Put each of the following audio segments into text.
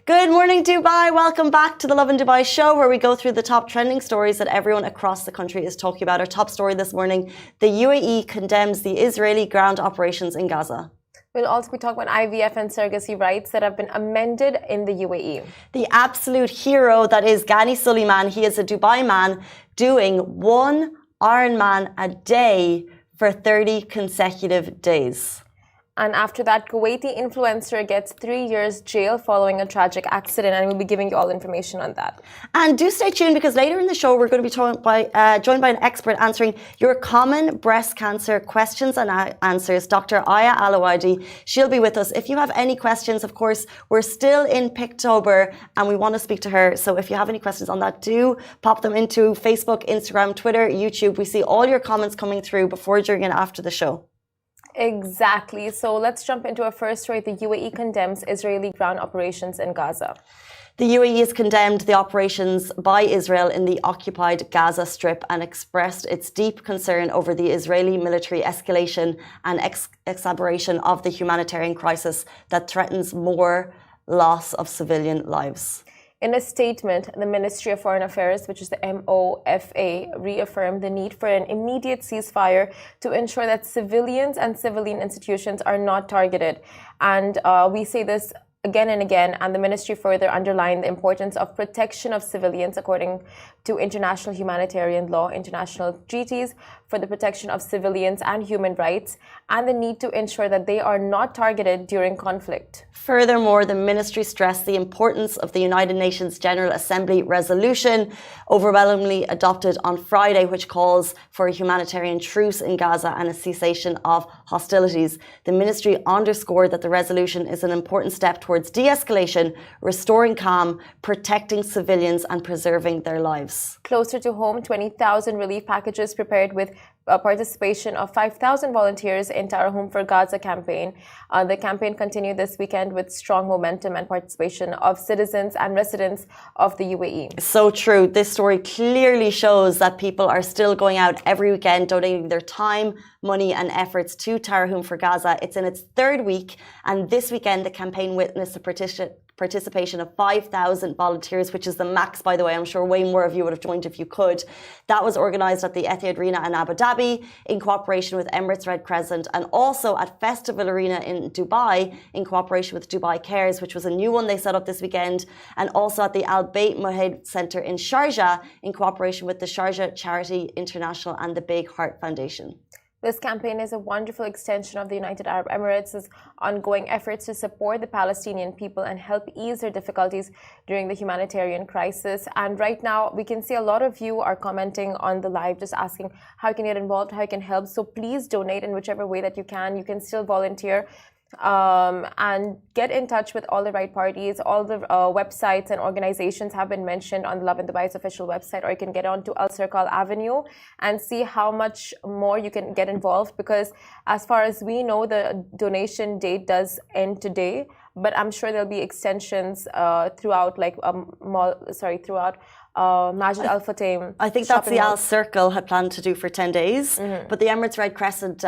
Good morning, Dubai. Welcome back to the Lovin Dubai show, where we go through the top trending stories that everyone across the country is talking about. Our top story this morning, the UAE condemns the Israeli ground operations in Gaza. We'll also be talking about IVF and surrogacy rights that have been amended in the UAE. The absolute hero that is Ghani Suleiman, he is a Dubai man doing one Ironman a day for 30 consecutive days. And after that, Kuwaiti influencer gets 3 years jail following a tragic accident, and we'll be giving you all information on that. And do stay tuned, because later in the show we're going to be joined by an expert answering your common breast cancer questions and answers, Dr. Aya Alawadi. She'll be with us. If you have any questions, of course, we're still in Picktober and we want to speak to her. So if you have any questions on that, do pop them into Facebook, Instagram, Twitter, YouTube. We see all your comments coming through before, during and after the show. Exactly. So let's jump into our first story. The UAE condemns Israeli ground operations in Gaza. The UAE has condemned the operations by Israel in the occupied Gaza Strip and expressed its deep concern over the Israeli military escalation and exacerbation of the humanitarian crisis that threatens more loss of civilian lives. In a statement, the Ministry of Foreign Affairs, which is the MOFA, reaffirmed the need for an immediate ceasefire to ensure that civilians and civilian institutions are not targeted. And we say this again and again, and the ministry further underlined the importance of protection of civilians according to international humanitarian law, international treaties for the protection of civilians and human rights, and the need to ensure that they are not targeted during conflict. Furthermore, the ministry stressed the importance of the United Nations General Assembly resolution, overwhelmingly adopted on Friday, which calls for a humanitarian truce in Gaza and a cessation of hostilities. The ministry underscored that the resolution is an important step towards de-escalation, restoring calm, protecting civilians and preserving their lives. Closer to home, 20,000 relief packages prepared with participation of 5,000 volunteers in Our Home for Gaza campaign. The campaign continued this weekend with strong momentum and participation of citizens and residents of the UAE. So true. This story clearly shows that people are still going out every weekend, donating their time, money and efforts to Our Home for Gaza. It's in its third week, and this weekend the campaign witnessed the participation of 5,000 volunteers, which is the max, by the way. I'm sure way more of you would have joined if you could. That was organised at the Etihad Arena in Abu Dhabi in cooperation with Emirates Red Crescent, and also at Festival Arena in Dubai in cooperation with Dubai Cares, which was a new one they set up this weekend, and also at the Al Bayt Mohed Centre in Sharjah in cooperation with the Sharjah Charity International and the Big Heart Foundation. This campaign is a wonderful extension of the United Arab Emirates' ongoing efforts to support the Palestinian people and help ease their difficulties during the humanitarian crisis. And right now, we can see a lot of you are commenting on the live, just asking how you can get involved, how you can help. So please donate in whichever way that you can. You can still volunteer. and get in touch with all the right parties. All the websites and organizations have been mentioned on the Lovin Dubai's official website, or you can get onto Al Circle Avenue and see how much more you can get involved, because as far as we know, the donation date does end today, but I'm sure there'll be extensions throughout, like throughout Majid Al Futtaim. I think that's the Al Circle had planned to do for 10 days, but the Emirates Red Crescent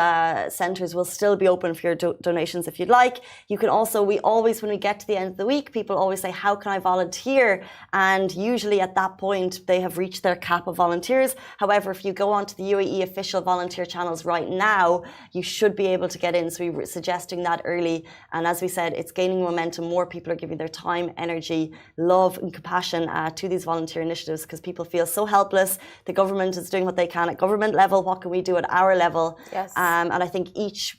centres will still be open for your donations if you'd like. You can also, when we get to the end of the week, people always say, how can I volunteer? And usually at that point, they have reached their cap of volunteers. However, if you go onto the UAE official volunteer channels right now, you should be able to get in. So we're suggesting that early. And as we said, it's gaining momentum. More people are giving their time, energy, love and compassion to these volunteer initiatives, because people feel so helpless. The government is doing what they can at government level. What can we do at our level? Yes. And I think each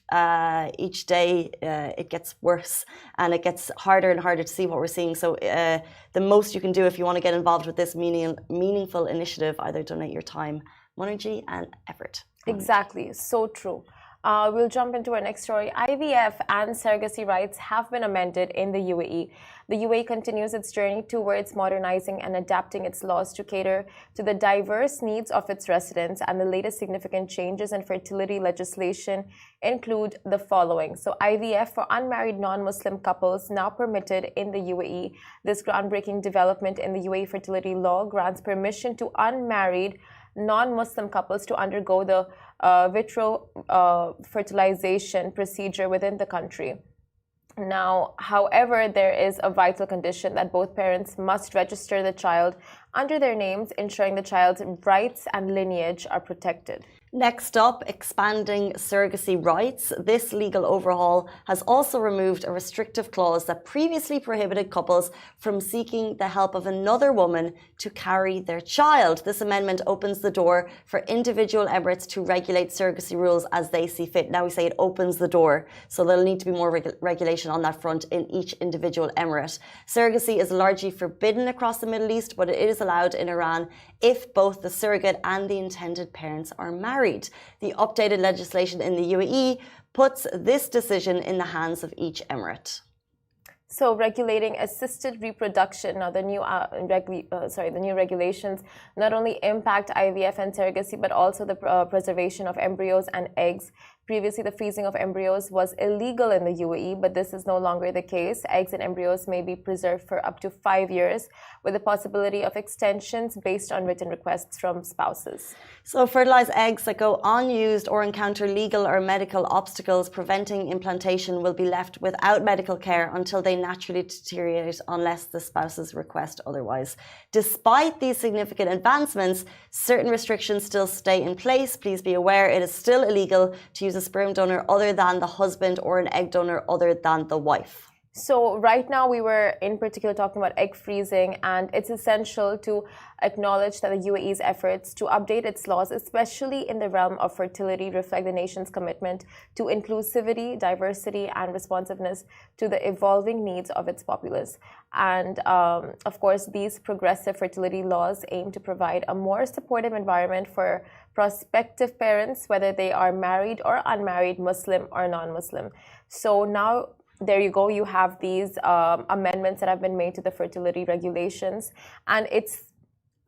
day it gets worse and it gets harder and harder to see what we're seeing. So the most you can do if you want to get involved with this meaningful initiative, either donate your time, energy and effort. Exactly. So true. We'll jump into our next story. IVF and surrogacy rights have been amended in the UAE. The UAE continues its journey towards modernizing and adapting its laws to cater to the diverse needs of its residents, and the latest significant changes in fertility legislation include the following. So IVF for unmarried non-Muslim couples now permitted in the UAE. This groundbreaking development in the UAE fertility law grants permission to unmarried non-Muslim couples to undergo the vitro fertilization procedure within the country. Now, however, there is a vital condition that both parents must register the child under their names, ensuring the child's rights and lineage are protected. Next up, expanding surrogacy rights. This legal overhaul has also removed a restrictive clause that previously prohibited couples from seeking the help of another woman to carry their child. This amendment opens the door for individual Emirates to regulate surrogacy rules as they see fit. Now we say it opens the door, so there'll need to be more regulation on that front in each individual Emirate. Surrogacy is largely forbidden across the Middle East, but it is allowed in Iran if both the surrogate and the intended parents are married. The updated legislation in the UAE puts this decision in the hands of each emirate. So, regulating assisted reproduction. Now, the new regulations not only impact IVF and surrogacy, but also the preservation of embryos and eggs. Previously, the freezing of embryos was illegal in the UAE, but this is no longer the case. Eggs and embryos may be preserved for up to 5 years, with the possibility of extensions based on written requests from spouses. So, fertilized eggs that go unused or encounter legal or medical obstacles preventing implantation will be left without medical care until they naturally deteriorate, unless the spouses request otherwise. Despite these significant advancements, certain restrictions still stay in place. Please be aware it is still illegal to use a sperm donor other than the husband or an egg donor other than the wife. So right now we were in particular talking about egg freezing, and it's essential to acknowledge that the UAE's efforts to update its laws, especially in the realm of fertility, reflect the nation's commitment to inclusivity, diversity, and responsiveness to the evolving needs of its populace. And of course, these progressive fertility laws aim to provide a more supportive environment for prospective parents, whether they are married or unmarried, Muslim or non-Muslim. So now, there you go, you have these amendments that have been made to the fertility regulations, and it's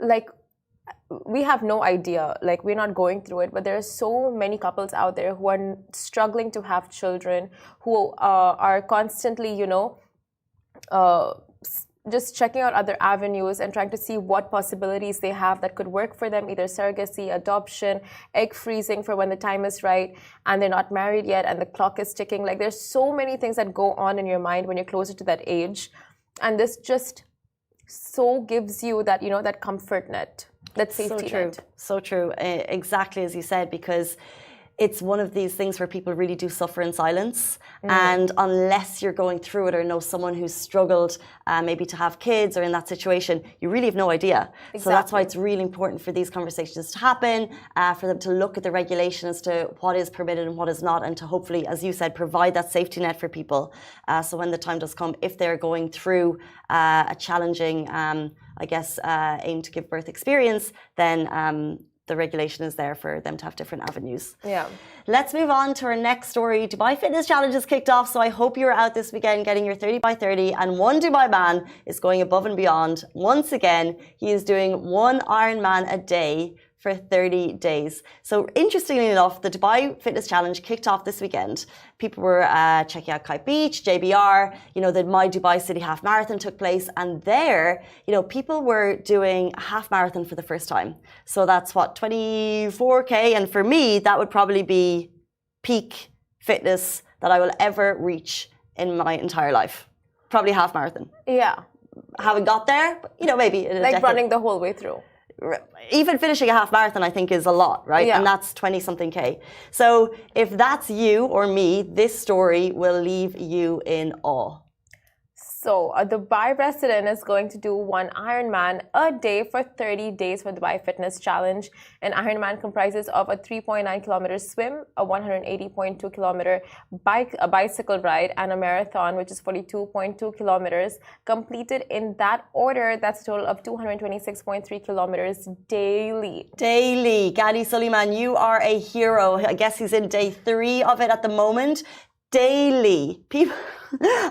like we have no idea, like we're not going through it, but there are so many couples out there who are struggling to have children, who are constantly, just checking out other avenues and trying to see what possibilities they have that could work for them, either surrogacy, adoption, egg freezing for when the time is right and they're not married yet and the clock is ticking. Like, there's so many things that go on in your mind when you're closer to that age. And this just so gives you that, that comfort net, that safety net. So true. Exactly as you said, because it's one of these things where people really do suffer in silence. And unless you're going through it or know someone who's struggled maybe to have kids or in that situation, you really have no idea. Exactly. So that's why it's really important for these conversations to happen, for them to look at the regulation as to what is permitted and what is not, and to hopefully, as you said, provide that safety net for people. So when the time does come, if they're going through a challenging, aim to give birth experience, then the regulation is there for them to have different avenues. Yeah. Let's move on to our next story. Dubai Fitness Challenge is kicked off, so I hope you're out this weekend getting your 30 by 30, and one Dubai man is going above and beyond. Once again, he is doing one Ironman a day for 30 days. So interestingly enough, the Dubai Fitness Challenge kicked off this weekend. People were checking out Kite Beach, JBR, the My Dubai City Half Marathon took place. And there, people were doing a half marathon for the first time. So that's what, 24K? And for me, that would probably be peak fitness that I will ever reach in my entire life. Probably half marathon. Yeah. Haven't got there, but, maybe in a like decade. Running the whole way through. Even finishing a half marathon, I think, is a lot, right? Yeah. And that's 20 something K. So if that's you or me, this story will leave you in awe. So a Dubai resident is going to do one Ironman a day for 30 days for Dubai Fitness Challenge. An Ironman comprises of a 3.9 kilometer swim, a 180.2 kilometer bicycle ride, and a marathon, which is 42.2 kilometers. Completed in that order, that's a total of 226.3 kilometers daily. Daily. Gadi Suleiman, you are a hero. I guess he's in day 3 of it at the moment. Daily. People,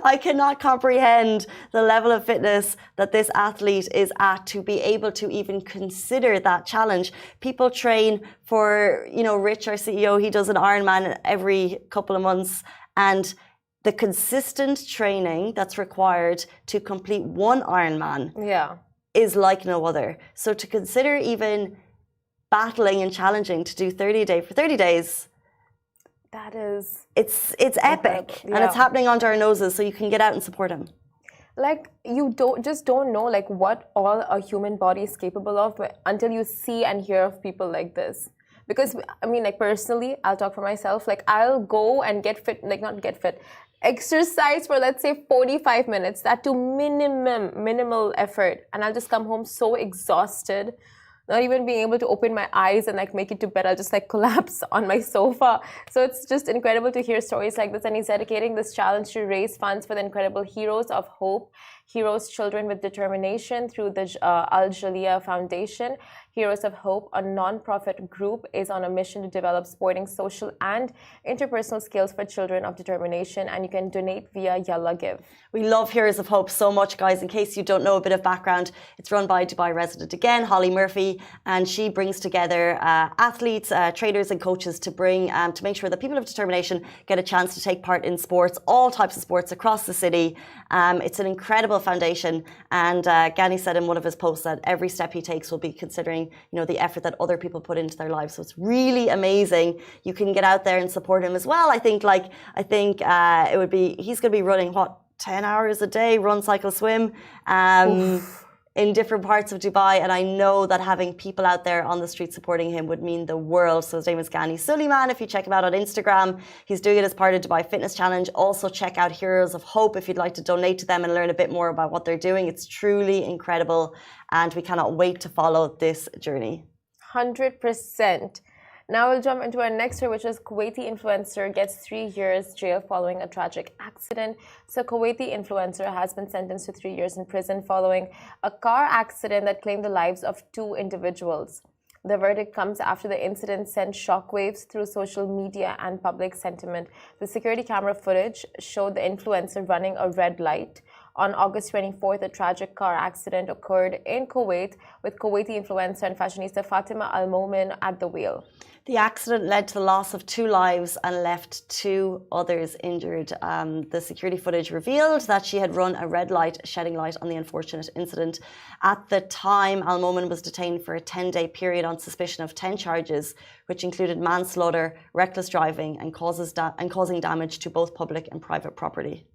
I cannot comprehend the level of fitness that this athlete is at to be able to even consider that challenge. People train for, Rich, our CEO, he does an Ironman every couple of months, and the consistent training that's required to complete one Ironman is like no other. So to consider even battling and challenging to do 30 for 30 days, that is... It's epic, and it's happening under our noses, so you can get out and support him. Like, you don't know like what all a human body is capable of until you see and hear of people like this. Because I mean, like, personally, I'll talk for myself. Like, I'll go and get fit, like not get fit, exercise for, let's say, 45 minutes, that to minimal effort, and I'll just come home so exhausted, not even being able to open my eyes and like make it to bed. I'll just like collapse on my sofa. So it's just incredible to hear stories like this. And he's dedicating this challenge to raise funds for the incredible Heroes of Hope, Heroes Children with Determination, through the Al Jalia Foundation. Heroes of Hope, a non-profit group, is on a mission to develop sporting, social, and interpersonal skills for children of determination. And you can donate via Yalla Give. We love Heroes of Hope so much, guys. In case you don't know a bit of background, it's run by Dubai resident again, Holly Murphy, and she brings together athletes, trainers, and coaches to make sure that people of determination get a chance to take part in sports, all types of sports across the city. It's an incredible foundation, and Gani said in one of his posts that every step he takes will be considering, the effort that other people put into their lives. So it's really amazing. You can get out there and support him as well. I think it would be, he's going to be running 10 hours a day, run, cycle, swim, in different parts of Dubai. And I know that having people out there on the street supporting him would mean the world. So his name is Gani Suleiman. If you check him out on Instagram, he's doing it as part of Dubai Fitness Challenge. Also check out Heroes of Hope if you'd like to donate to them and learn a bit more about what they're doing. It's truly incredible, and we cannot wait to follow this journey. 100%. Now we'll jump into our next story, which is Kuwaiti influencer gets 3 years jail following a tragic accident. So Kuwaiti influencer has been sentenced to 3 years in prison following a car accident that claimed the lives of 2 individuals. The verdict comes after the incident sent shockwaves through social media and public sentiment. The security camera footage showed the influencer running a red light. On August 24th, a tragic car accident occurred in Kuwait with Kuwaiti influencer and fashionista Fatima Al-Momin at the wheel. The accident led to the loss of 2 lives and left 2 others injured. The security footage revealed that she had run a red light, shedding light on the unfortunate incident. At the time, Al-Momin was detained for a 10-day period on suspicion of 10 charges, which included manslaughter, reckless driving, and causing damage to both public and private property.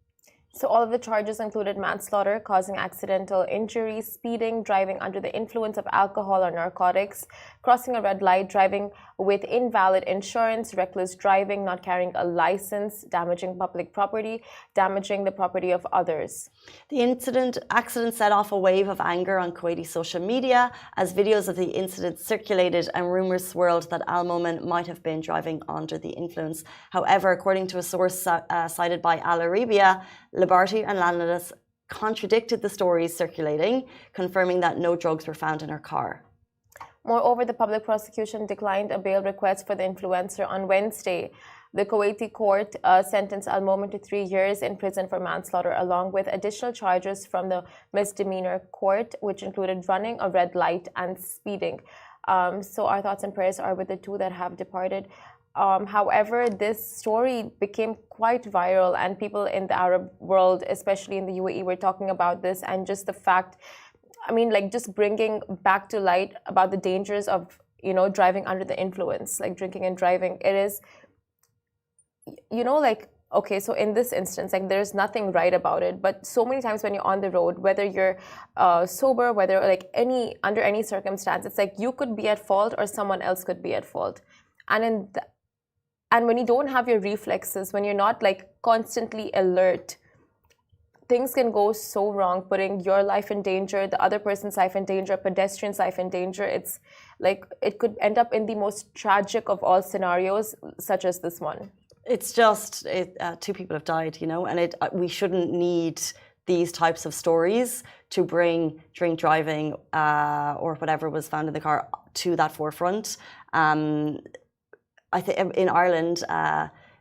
So all of the charges included manslaughter, causing accidental injury, speeding, driving under the influence of alcohol or narcotics, crossing a red light, driving with invalid insurance, reckless driving, not carrying a license, damaging public property, damaging the property of others. The accident set off a wave of anger on Kuwaiti social media as videos of the incident circulated and rumors swirled that Al-Momin might have been driving under the influence. However, according to a source cited by Al Arabiya, Liberty and Landless contradicted the stories circulating, confirming that no drugs were found in her car. Moreover, the public prosecution declined a bail request for the influencer on Wednesday. The Kuwaiti court sentenced Al Momen to 3 years in prison for manslaughter, along with additional charges from the misdemeanor court, which included running a red light and speeding. So our thoughts and prayers are with the two that have departed. However, this story became quite viral, and people in the Arab world, especially in the UAE, were talking about this, and just the fact, I mean, like, just bringing back to light about the dangers of, you know, driving under the influence, like drinking and driving. It is, you know, like, okay, so in this instance, like, there's nothing right about it, but so many times when you're on the road, whether you're sober, whether like under any circumstance, it's like you could be at fault or someone else could be at fault. And when you don't have your reflexes, when you're not like constantly alert, things can go so wrong, putting your life in danger, the other person's life in danger, pedestrian's life in danger. It's like it could end up in the most tragic of all scenarios, such as this one. It's just 2 people have died, you know, and we shouldn't need these types of stories to bring drink driving or whatever was found in the car to that forefront. I think in Ireland,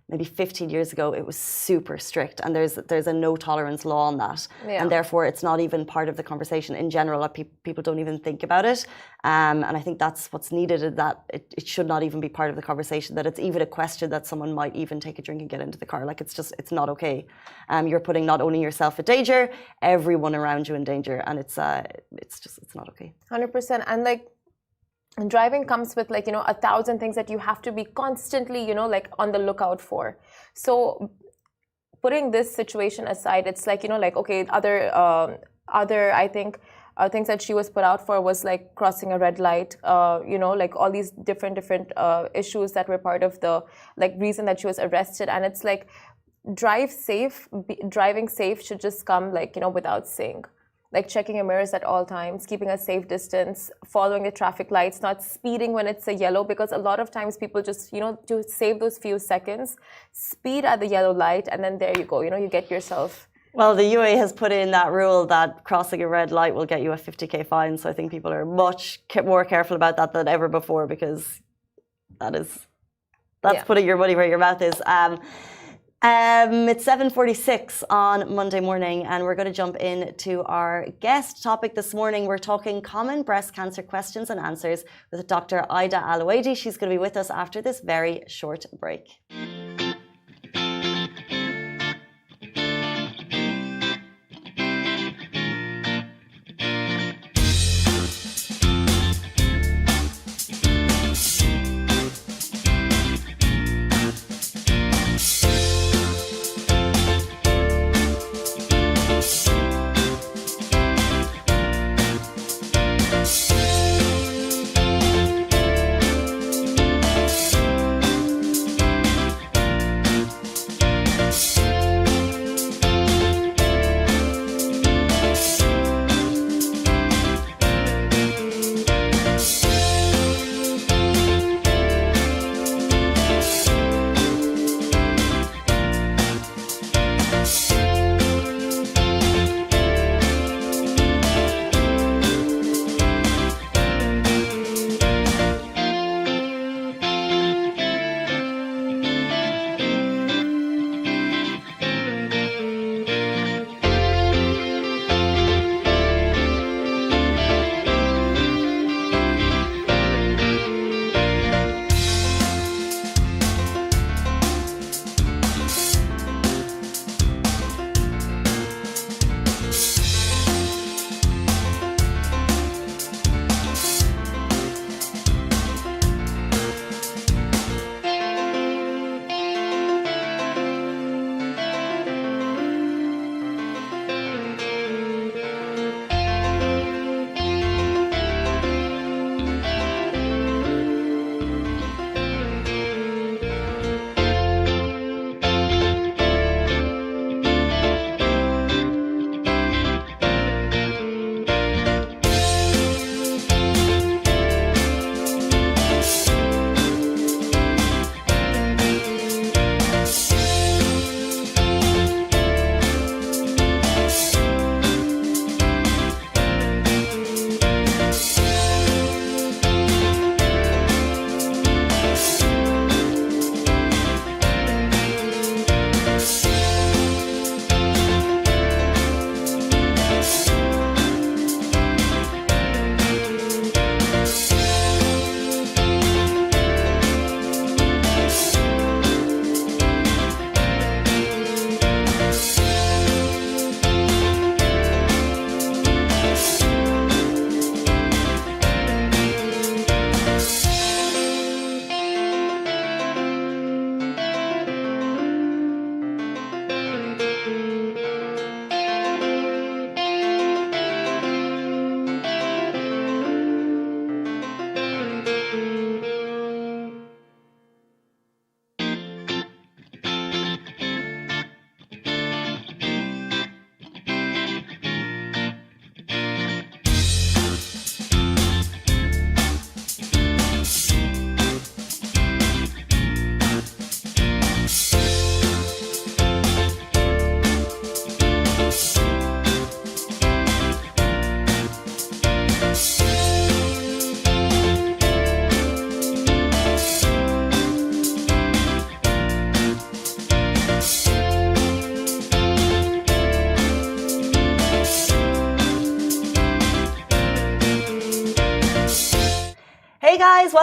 maybe 15 years ago, it was super strict, and there's a no tolerance law on that, and therefore it's not even part of the conversation in general. People don't even think about it, and I think that's what's needed. Is that it should not even be part of the conversation. That it's even a question that someone might even take a drink and get into the car. Like it's not okay. You're putting not only yourself in danger, everyone around you in danger, and it's not okay. 100%, and like. And driving comes with, like, you know, 1,000 things that you have to be constantly, you know, like on the lookout for. So putting this situation aside, it's like, you know, like, okay, other I think things that she was put out for was like crossing a red light, you know, like all these different issues that were part of the like reason that she was arrested. And it's like driving safe should just come, like, you know, without saying. Like checking your mirrors at all times, keeping a safe distance, following the traffic lights, not speeding when it's a yellow, because a lot of times people just, you know, to save those few seconds, speed at the yellow light, and then there you go, you know, you get yourself. Well, the UAE has put in that rule that crossing a red light will get you a 50k fine, so I think people are much more careful about that than ever before, because that's putting your money where your mouth is. It's 7:46 on Monday morning, and we're going to jump into our guest topic this morning. We're talking common breast cancer questions and answers with Dr. Ida Al-Awaidi. She's going to be with us after this very short break.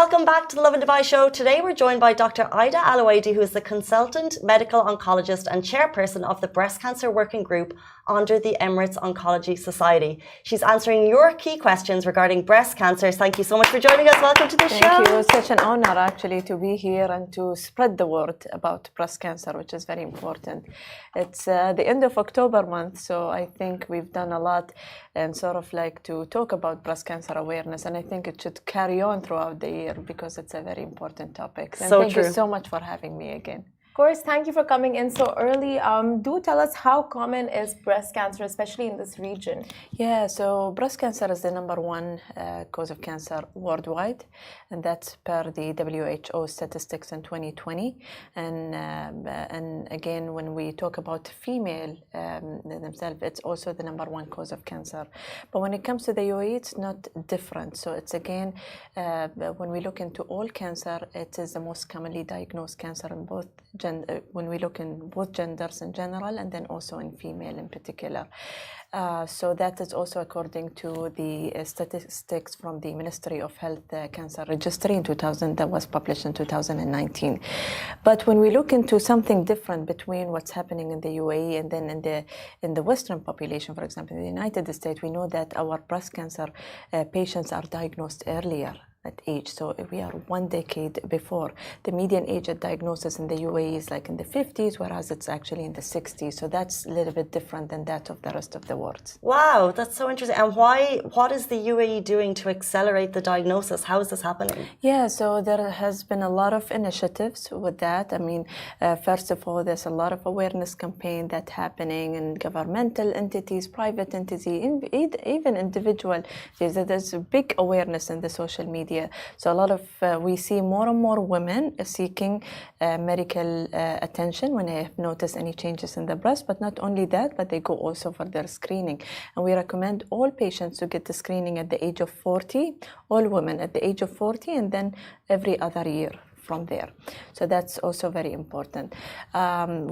Welcome back to the Lovin Dubai show. Today we're joined by Dr. Ida Alawaidi, who is the consultant medical oncologist and chairperson of the Breast Cancer Working Group under the Emirates Oncology Society. She's answering your key questions regarding breast cancers. Thank you so much for joining us. Welcome to the show. Thank you. It's such an honor actually to be here and to spread the word about breast cancer, which is very important. It's the end of October month, so I think we've done a lot and sort of like to talk about breast cancer awareness, and I think it should carry on throughout the year because it's a very important topic. And so thank true. you so much for having me again. Of course, thank you for coming in so early. Do tell us how common is breast cancer, especially in this region? Yeah, so breast cancer is the #1 cause of cancer worldwide, and that's per the WHO statistics in 2020. And again, when we talk about female themselves, it's also the #1 cause of cancer. But when it comes to the UAE, it's not different. So it's again, when we look into all cancer, it is the most commonly diagnosed cancer in both when we look in both genders in general, and then also in female in particular. So that is also according to the statistics from the Ministry of Health Cancer Registry in 2000 that was published in 2019. But when we look into something different between what's happening in the UAE and then in the Western population, for example, in the United States, we know that our breast cancer patients are diagnosed earlier at age. So we are 1 decade before. The median age at diagnosis in the UAE is like in the 50s, whereas it's actually in the 60s. So that's a little bit different than that of the rest of the world. Wow, that's so interesting. And what is the UAE doing to accelerate the diagnosis? How is this happening? Yeah, so there has been a lot of initiatives with that. I mean, first of all, there's a lot of awareness campaign that's happening in governmental entities, private entities, even individual. There's a big awareness in the social media. So a lot of we see more and more women seeking medical attention when they have noticed any changes in the breast. But not only that, but they go also for their screening. And we recommend all patients to get the screening at the age of 40, all women at the age of 40, and then every other year from there. So that's also very important.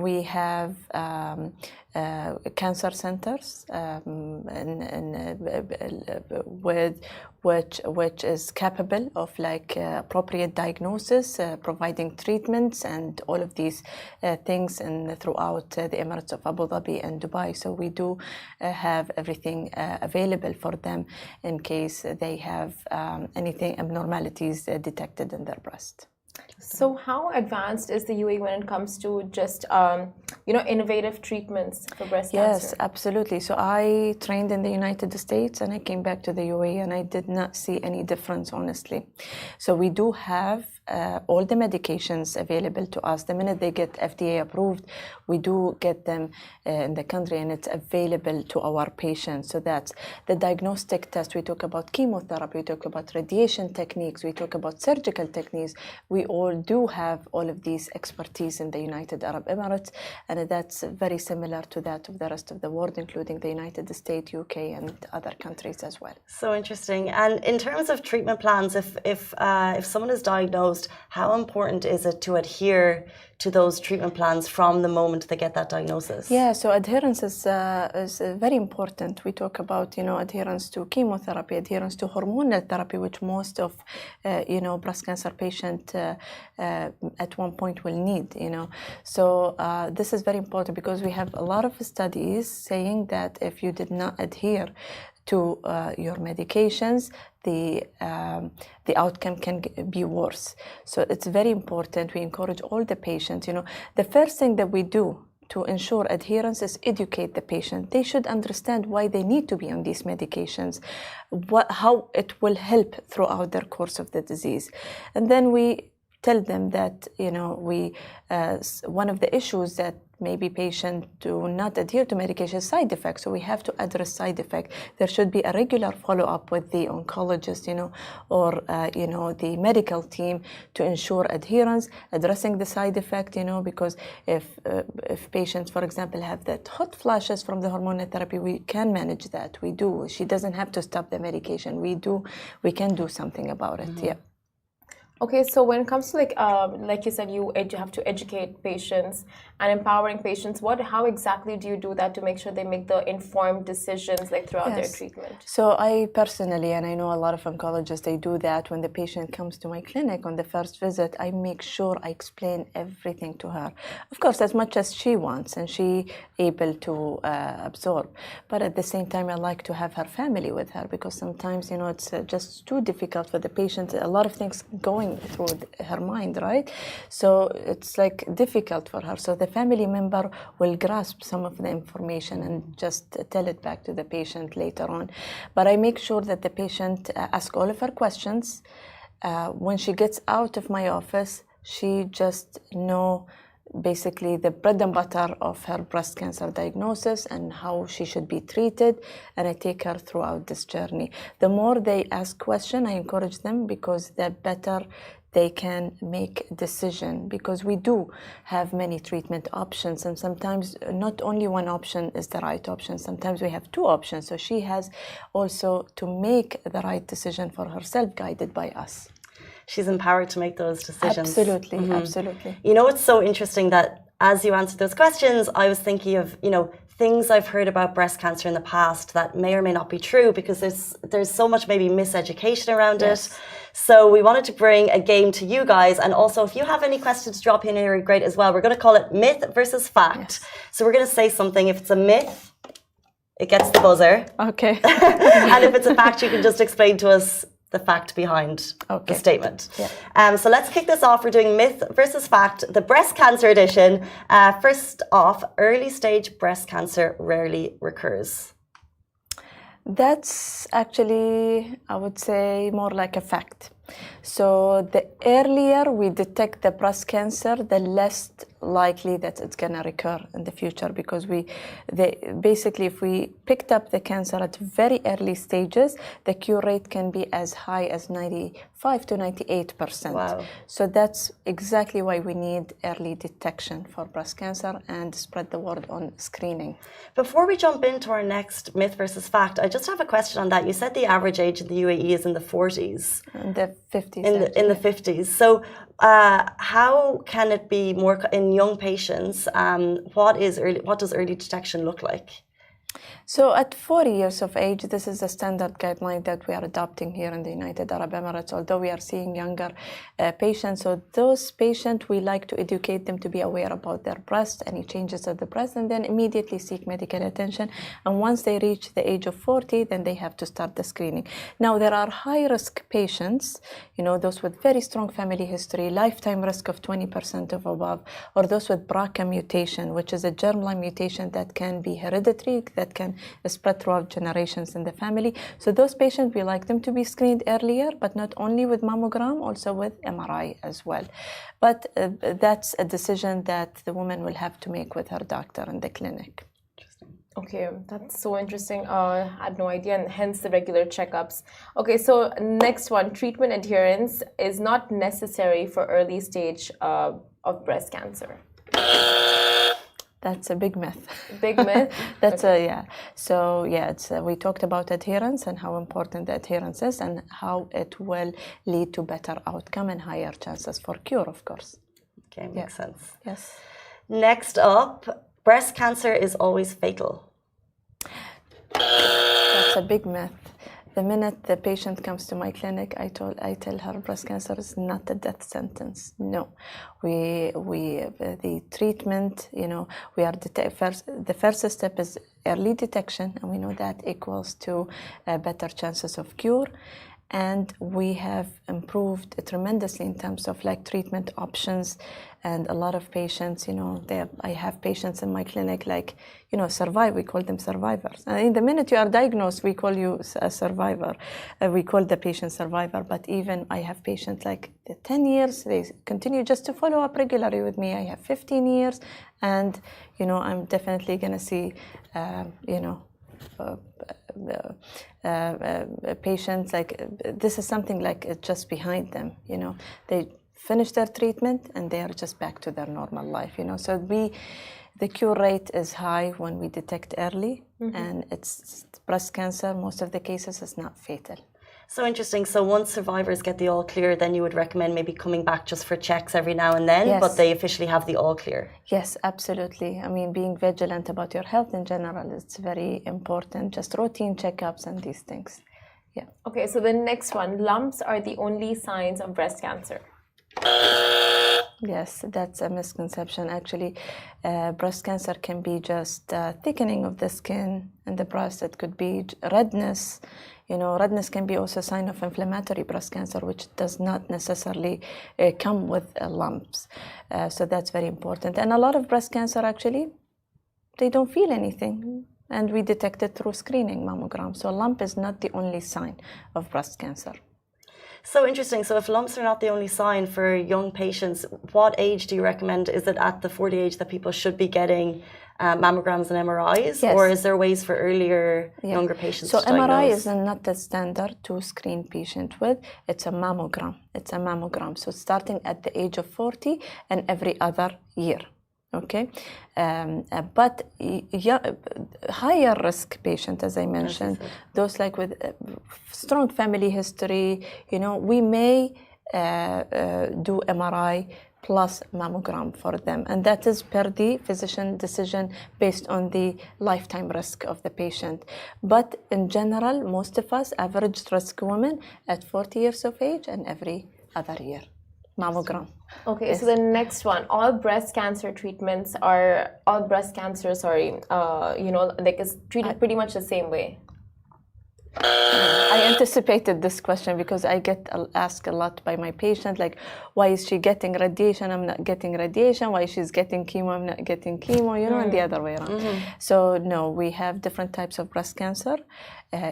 We have cancer centers which is capable of like appropriate diagnosis, providing treatments and all of these things throughout the Emirates of Abu Dhabi and Dubai. So we do have everything available for them in case they have anything abnormalities detected in their breast. So how advanced is the UAE when it comes to just, innovative treatments for breast cancer? Yes, absolutely. So I trained in the United States and I came back to the UAE and I did not see any difference, honestly. So we do have all the medications available to us. The minute they get FDA approved, we do get them in the country and it's available to our patients. So that's the diagnostic test. We talk about chemotherapy, we talk about radiation techniques, we talk about surgical techniques. We all do have all of these expertise in the United Arab Emirates, and that's very similar to that of the rest of the world, including the United States, UK, and other countries as well. So interesting. And in terms of treatment plans, if someone is diagnosed, how important is it to adhere to those treatment plans from the moment they get that diagnosis? Yeah, so adherence is very important. We talk about, adherence to chemotherapy, adherence to hormonal therapy, which most of, breast cancer patients at one point will need, So this is very important because we have a lot of studies saying that if you did not adhere to your medications, the outcome can be worse. So it's very important. We encourage all the patients. The first thing that we do to ensure adherence is educate the patient. They should understand why they need to be on these medications, how it will help throughout their course of the disease. And then we tell them that, one of the issues that maybe patients do not adhere to medication side effects. So we have to address side effects. There should be a regular follow-up with the oncologist, or the medical team to ensure adherence, addressing the side effect, because if patients, for example, have that hot flashes from the hormonal therapy, we can manage that. We do. She doesn't have to stop the medication. We can do something about it. Mm-hmm. Yeah. Okay, so when it comes to like you said, you have to educate patients and empowering patients. How exactly do you do that to make sure they make the informed decisions like throughout their treatment? So I personally, and I know a lot of oncologists, they do that when the patient comes to my clinic on the first visit. I make sure I explain everything to her, of course, as much as she wants and she able to absorb. But at the same time, I like to have her family with her because sometimes it's just too difficult for the patient. A lot of things going through her mind, right? So it's like difficult for her. So the family member will grasp some of the information and just tell it back to the patient later on. But I make sure that the patient asks all of her questions. When she gets out of my office, she just know basically the bread and butter of her breast cancer diagnosis and how she should be treated, and I take her throughout this journey. The more they ask questions, I encourage them because the better they can make a decision, because we do have many treatment options, and sometimes not only one option is the right option. Sometimes we have two options, so she has also to make the right decision for herself, guided by us. She's empowered to make those decisions. Absolutely, absolutely. It's so interesting that as you answered those questions, I was thinking of, things I've heard about breast cancer in the past that may or may not be true, because there's so much maybe miseducation around it. So we wanted to bring a game to you guys. And also, if you have any questions to drop in here, great as well. We're going to call it myth versus fact. So we're going to say something. If it's a myth, it gets the buzzer. Okay. And if it's a fact, you can just explain to us the fact behind the statement. So let's kick this off. We're doing myth versus fact, the breast cancer edition. First off, early stage breast cancer rarely recurs. That's actually, I would say, more like a fact. So the earlier we detect the breast cancer, the less likely that it's going to recur in the future, because basically if we picked up the cancer at very early stages, the cure rate can be as high as 95 to 98%. Wow. So that's exactly why we need early detection for breast cancer and spread the word on screening. Before we jump into our next myth versus fact, I just have a question on that. You said the average age in the UAE is in the 40s. In the 50s. In the 50s. So how can it be more in young patients? What does early detection look like? So at 40 years of age, this is a standard guideline that we are adopting here in the United Arab Emirates, although we are seeing younger patients. So those patients, we like to educate them to be aware about their breast, any changes of the breast, and then immediately seek medical attention. And once they reach the age of 40, then they have to start the screening. Now, there are high-risk patients, those with very strong family history, lifetime risk of 20% of above, or those with BRCA mutation, which is a germline mutation that can be hereditary, that can spread throughout generations in the family. So those patients, we like them to be screened earlier, but not only with mammogram, also with MRI as well. But that's a decision that the woman will have to make with her doctor in the clinic. Okay, that's so interesting. I had no idea, and hence the regular checkups. Okay, so next one, treatment adherence is not necessary for early stage of breast cancer. That's a big myth. Big myth? So we talked about adherence and how important the adherence is and how it will lead to better outcome and higher chances for cure, of course. Okay, makes sense. Yes. Next up, breast cancer is always fatal. That's a big myth. The minute the patient comes to my clinic, I tell her breast cancer is not a death sentence. No, the treatment, we are the first step is early detection, and we know that equals to better chances of cure. And we have improved tremendously in terms of treatment options, and a lot of patients, I have patients in my clinic survive. We call them survivors. And in the minute you are diagnosed, we call you a survivor. We call the patient survivor. But even I have patients the 10 years, they continue just to follow up regularly with me. I have 15 years, and I'm definitely gonna see patients this is something just behind them. They finish their treatment and they are just back to their normal life. So the cure rate is high when we detect early, and it's breast cancer. Most of the cases is not fatal. So interesting. So once survivors get the all clear, then you would recommend maybe coming back just for checks every now and then, Yes. but they officially have the all clear. Yes, absolutely. I mean, being vigilant about your health in general is very important. Just routine checkups and these things. Yeah. Okay, so the next one, lumps are the only signs of breast cancer. Yes, that's a misconception. Actually, breast cancer can be just thickening of the skin and the breast. It could be redness. You know, redness can be also a sign of inflammatory breast cancer, which does not necessarily come with lumps. So that's very important. And a lot of breast cancer, actually, they don't feel anything. And we detect it through screening mammogram. So a lump is not the only sign of breast cancer. So interesting. So if lumps are not the only sign for young patients, what age do you recommend? Is it at the 40 age that people should be getting mammograms and MRIs? Yes. Or is there ways for earlier, younger patients so to diagnose? MRI is not the standard to screen patient with. It's a mammogram. It's a mammogram. So starting at the age of 40 and every other year. Okay, but higher risk patient, as I mentioned, those like with strong family history, you know, we may do MRI plus mammogram for them, and that is per the physician decision based on the lifetime risk of the patient. But in general, most of us, average risk women at 40 years of age and every other year. Mammogram. Okay, so the next one, all breast cancer, like is treated pretty much the same way. I anticipated this question because I get asked a lot by my patient, like, why is she getting radiation? I'm not getting radiation. Why she's getting chemo? I'm not getting chemo, you know, and the other way around. So no, we have different types of breast cancer.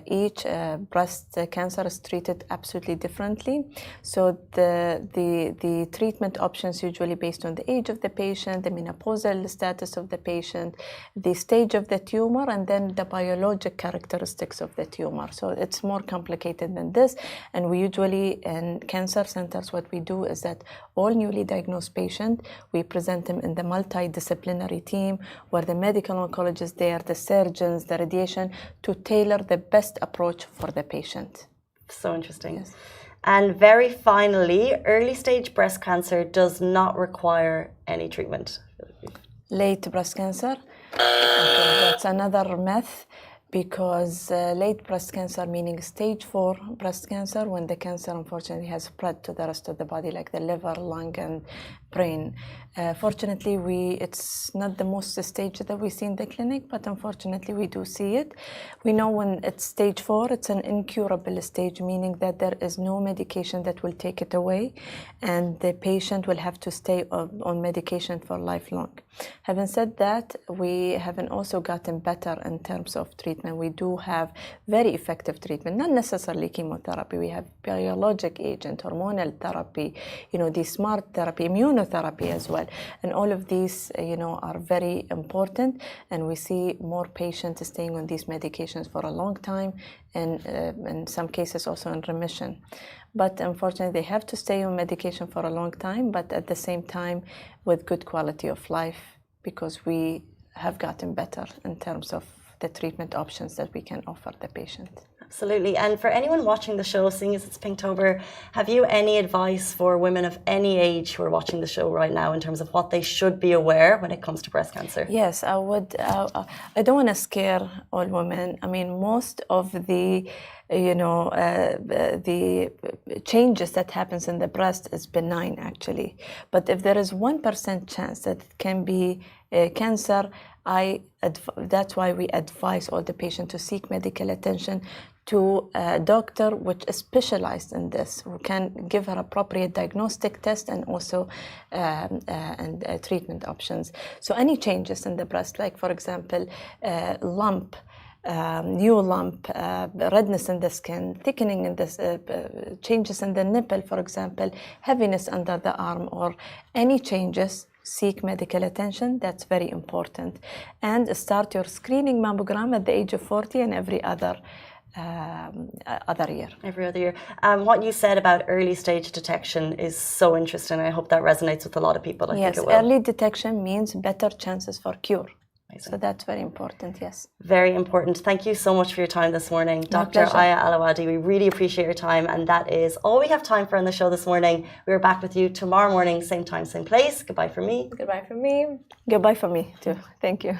Each breast cancer is treated absolutely differently. So the treatment options usually based on the age of the patient, the menopausal status of the patient, the stage of the tumor, and then the biologic characteristics of the tumor. So it's more complicated than this. And we usually, in cancer centers, what we do is that all newly diagnosed patients, we present them in the multidisciplinary team where the medical oncologists there, the surgeons, the radiation, to tailor the best approach for the patient. So interesting. Yes. And very finally, early stage breast cancer does not require any treatment. Late breast cancer, okay, that's another myth. Because late breast cancer, meaning stage 4 breast cancer, when the cancer unfortunately has spread to the rest of the body, like the liver, lung, and brain. Fortunately, it's not the most stage that we see in the clinic, but unfortunately we do see it. We know when it's stage 4, it's an incurable stage, meaning that there is no medication that will take it away, and the patient will have to stay on medication for lifelong. Having said that, we haven't also gotten better in terms of treatment. We do have very effective treatment, not necessarily chemotherapy. We have biologic agent, hormonal therapy, the smart therapy, immunotherapy as well. And all of these, are very important. And we see more patients staying on these medications for a long time, and in some cases also in remission. But unfortunately, they have to stay on medication for a long time, but at the same time with good quality of life, because we have gotten better in terms of the treatment options that we can offer the patient. Absolutely. And for anyone watching the show, seeing as it's Pinktober, have you any advice for women of any age who are watching the show right now in terms of what they should be aware when it comes to breast cancer? Yes, I would. I don't want to scare all women. I mean, most of the the changes that happens in the breast is benign actually. But if there is 1% chance that it can be cancer, that's why we advise all the patients to seek medical attention to a doctor which is specialized in this, who can give her appropriate diagnostic test and also treatment options. So any changes in the breast, like for example, lump, new lump, redness in the skin, thickening in the changes in the nipple, for example, heaviness under the arm, or any changes, seek medical attention. That's very important. And start your screening mammogram at the age of 40 and every other year. Every other year. What you said about early stage detection is so interesting. I hope that resonates with a lot of people. I think it will. Early detection means better chances for cure. So that's very important, yes. Very important. Thank you so much for your time this morning, Dr. Aya Alawadi. We really appreciate your time, and that is all we have time for on the show this morning. We're back with you tomorrow morning, same time, same place. Goodbye from me. Goodbye from me. Goodbye from me too. Thank you.